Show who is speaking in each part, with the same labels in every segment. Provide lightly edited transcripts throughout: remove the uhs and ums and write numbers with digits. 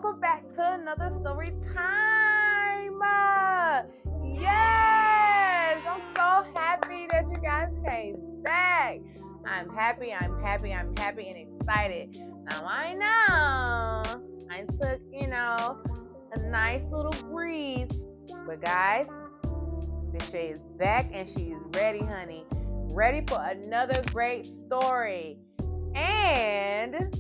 Speaker 1: welcome back to another story time. Yes, I'm so happy that you guys came back. I'm happy and excited. Now I know I took, a nice little breeze, but guys, Miss Shay is back and she is ready, honey. Ready for another great story. And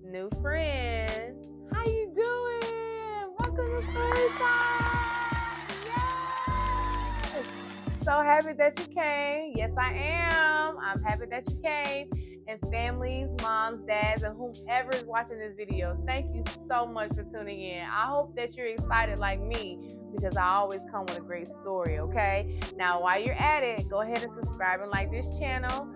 Speaker 1: new friend, how you doing? Welcome to story time. Yes. So happy that you came. Yes, I am. I'm happy that you came. And families, moms, dads, and whomever is watching this video, thank you so much for tuning in. I hope that you're excited like me, because I always come with a great story, okay? Now, while you're at it, go ahead and subscribe and like this channel.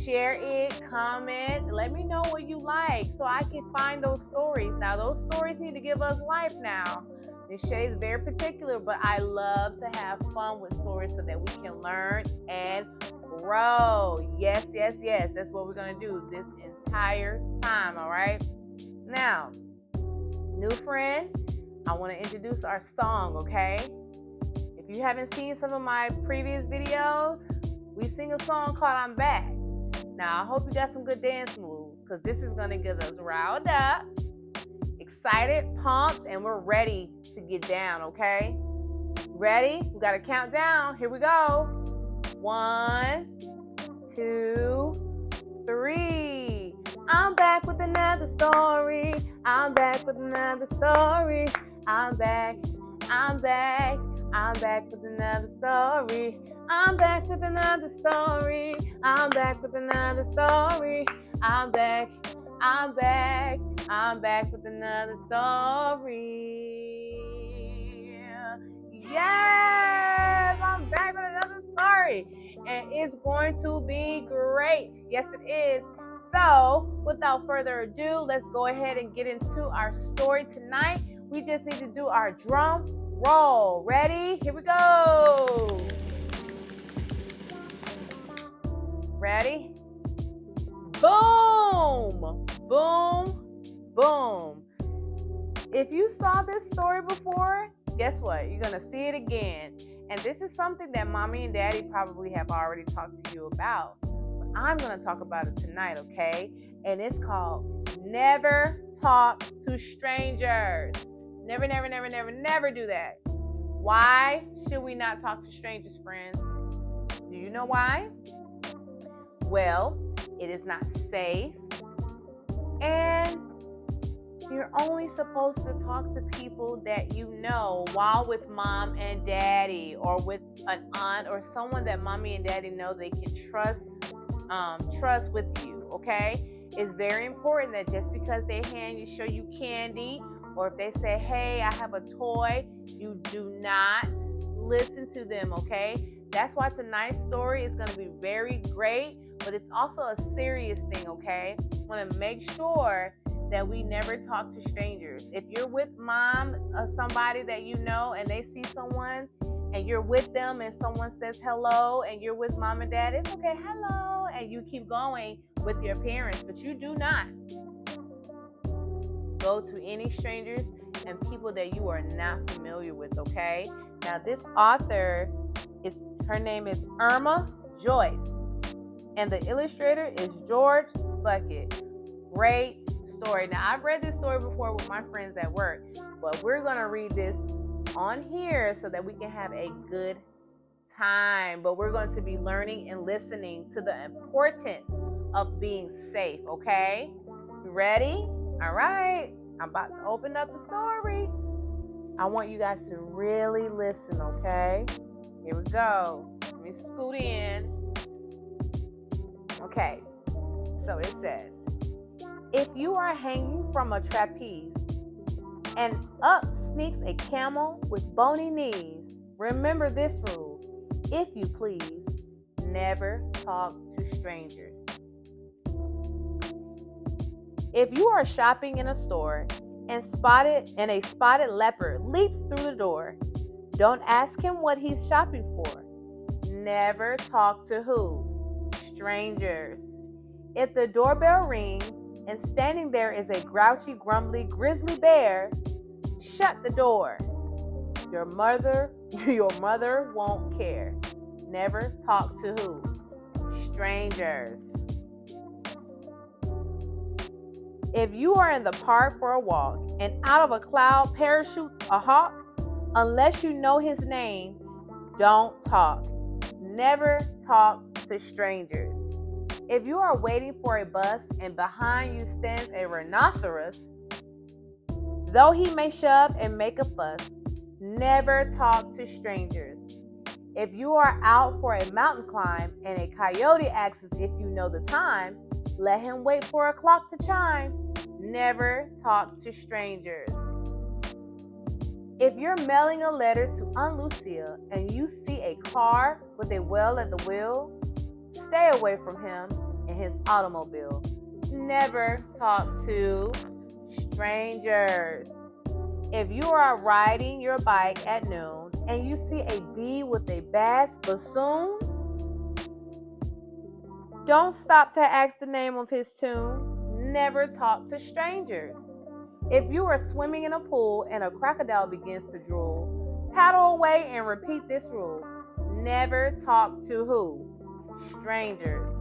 Speaker 1: Share it, comment, let me know what you like so I can find those stories. Now, those stories need to give us life now. Miss Shay is very particular, but I love to have fun with stories so that we can learn and grow. Yes. That's what we're going to do this entire time, all right? Now, new friend, I want to introduce our song, okay? If you haven't seen some of my previous videos, we sing a song called I'm Back. Now, I hope you got some good dance moves, because this is going to get us riled up, excited, pumped, and we're ready to get down, okay? Ready? We got to count down. Here we go. 1, 2, 3. I'm back with another story. I'm back with another story. I'm back with another story. I'm back with another story. I'm back with another story. I'm back with another story. Yes, I'm back with another story. And it's going to be great. Yes, it is. So, without further ado, let's go ahead and get into our story tonight. We just need to do our drum roll. Ready? Here we go. Ready? Boom! Boom! Boom! If you saw this story before, guess what? You're going to see it again. And this is something that mommy and daddy probably have already talked to you about. But I'm going to talk about it tonight, okay? And it's called Never Talk to Strangers. Never do that. Why should we not talk to strangers, friends? Do you know why? Well, it is not safe, and you're only supposed to talk to people that you know while with mom and daddy, or with an aunt or someone that mommy and daddy know they can trust with you, okay? It's very important that just because they show you candy, or if they say, hey, I have a toy, you do not listen to them, okay? That's why tonight's story is going to be very great, but it's also a serious thing, okay? I want to make sure that we never talk to strangers. If you're with mom or somebody that you know and they see someone and you're with them and someone says hello and you're with mom and dad, it's okay, hello, and you keep going with your parents, but you do not go to any strangers and people that you are not familiar with, okay? Now, this author, her name is Irma Joyce, and the illustrator is George Beckett. Great story. Now, I've read this story before with my friends at work, but we're going to read this on here so that we can have a good time. But we're going to be learning and listening to the importance of being safe, okay? You ready? All right. I'm about to open up the story. I want you guys to really listen, okay? Here we go. Let me scoot in. Okay. So it says, if you are hanging from a trapeze and up sneaks a camel with bony knees, remember this rule. If you please, never talk to strangers. If you are shopping in a store and a spotted leopard leaps through the door, don't ask him what he's shopping for. Never talk to who? Strangers. If the doorbell rings and standing there is a grouchy, grumbly, grizzly bear, shut the door. Your mother won't care. Never talk to who? Strangers. If you are in the park for a walk and out of a cloud parachutes a hawk, unless you know his name, don't talk. Never talk to strangers. If you are waiting for a bus and behind you stands a rhinoceros, though he may shove and make a fuss, never talk to strangers. If you are out for a mountain climb and a coyote asks if you know the time, let him wait for a clock to chime. Never talk to strangers. If you're mailing a letter to Aunt Lucia and you see a car with a whale at the wheel, stay away from him and his automobile. Never talk to strangers. If you are riding your bike at noon and you see a bee with a bass bassoon, don't stop to ask the name of his tune. Never talk to strangers. If you are swimming in a pool and a crocodile begins to drool, paddle away and repeat this rule. Never talk to who? Strangers.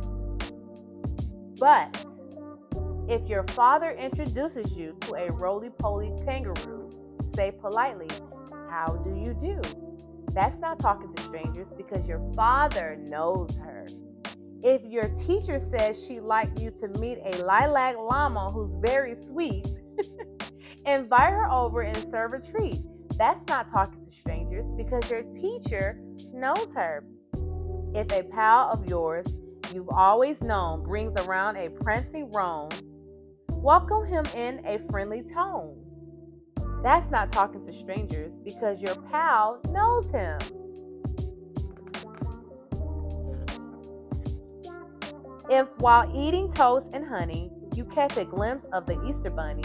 Speaker 1: But if your father introduces you to a roly-poly kangaroo, say politely, "How do you do?" That's not talking to strangers because your father knows her. If your teacher says she'd like you to meet a lilac llama who's very sweet, invite her over and serve a treat. That's not talking to strangers because your teacher knows her. If a pal of yours you've always known brings around a prancing roan, welcome him in a friendly tone. That's not talking to strangers because your pal knows him. If while eating toast and honey, you catch a glimpse of the Easter bunny,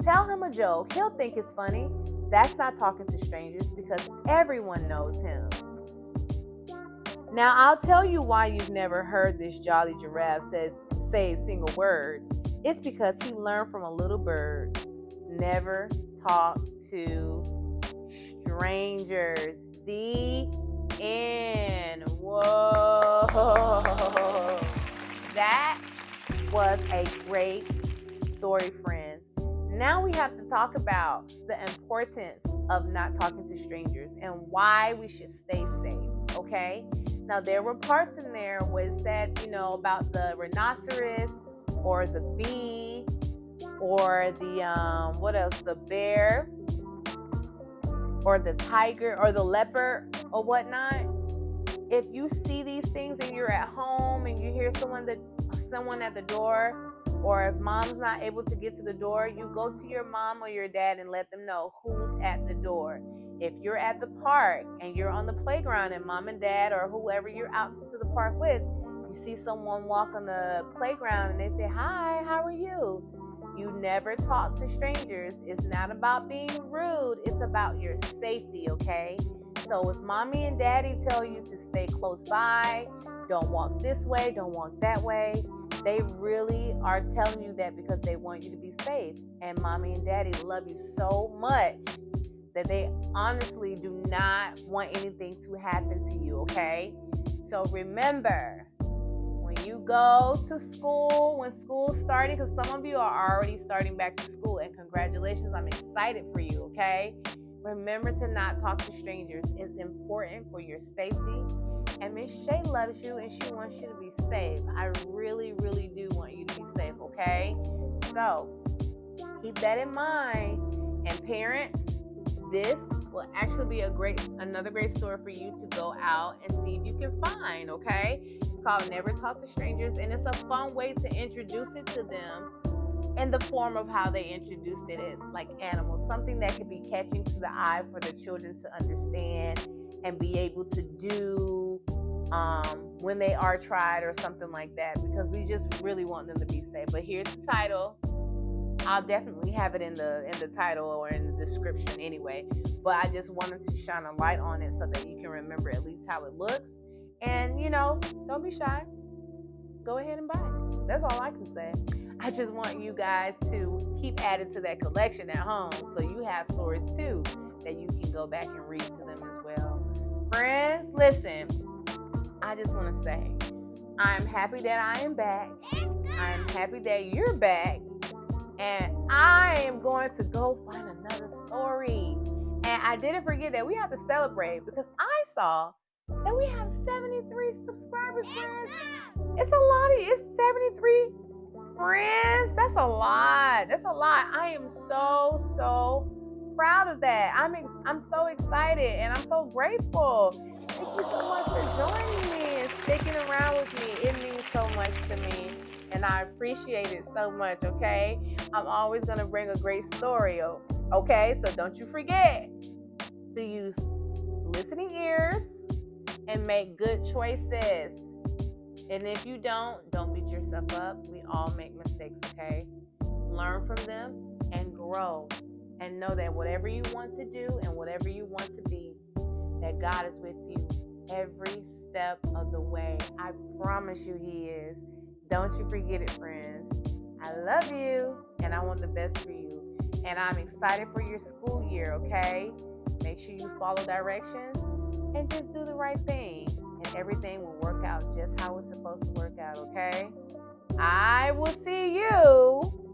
Speaker 1: tell him a joke, he'll think it's funny. That's not talking to strangers because everyone knows him. Now I'll tell you why you've never heard this jolly giraffe say a single word. It's because he learned from a little bird. Never talk to strangers. The end. Whoa. That was a great story, friends. Now we have to talk about the importance of not talking to strangers and why we should stay safe, okay? Now, there were parts in there where it said, about the rhinoceros or the bee or the, the bear or the tiger or the leopard or whatnot. If you see these things and you're at home and you hear someone at the door, or if mom's not able to get to the door, you go to your mom or your dad and let them know who's at the door. If you're at the park and you're on the playground and mom and dad or whoever you're out to the park with, you see someone walk on the playground and they say, "Hi, how are you?" You never talk to strangers. It's not about being rude. It's about your safety, okay? So if mommy and daddy tell you to stay close by, don't walk this way, don't walk that way, they really are telling you that because they want you to be safe. And mommy and daddy love you so much that they honestly do not want anything to happen to you, okay? So remember, when you go to school, when school's starting, because some of you are already starting back to school, and congratulations, I'm excited for you, okay? Remember to not talk to strangers. It's important for your safety. And Miss Shay loves you and she wants you to be safe. I really, really do want you to be safe, okay? So keep that in mind. And parents, this will actually be another great story for you to go out and see if you can find, okay? It's called Never Talk to Strangers, and it's a fun way to introduce it to them in the form of how they introduced it, like animals, something that could be catching to the eye for the children to understand and be able to do when they are tried or something like that, because we just really want them to be safe. But here's the title. I'll definitely have it in the title or in the description anyway, but I just wanted to shine a light on it so that you can remember at least how it looks. And don't be shy, go ahead and buy it. That's all I can say. I just want you guys to keep adding to that collection at home so you have stories too that you can go back and read to them as well. Friends, listen, I just want to say I'm happy that I am back. I'm happy that you're back. And I am going to go find another story. And I didn't forget that we have to celebrate because I saw that we have 73 subscribers, friends. It's a lot. It's 73 friends. That's a lot. That's a lot. I am so proud of that. I'm so excited and I'm so grateful. Thank you so much for joining me and sticking around with me. It means so much to me. And I appreciate it so much, okay? I'm always going to bring a great story, okay? So don't you forget to use listening ears and make good choices. And if you don't beat yourself up. We all make mistakes, okay? Learn from them and grow. And know that whatever you want to do and whatever you want to be, that God is with you every step of the way. I promise you He is. Don't you forget it, friends. I love you, and I want the best for you. And I'm excited for your school year, okay? Make sure you follow directions and just do the right thing. And everything will work out just how it's supposed to work out, okay? I will see you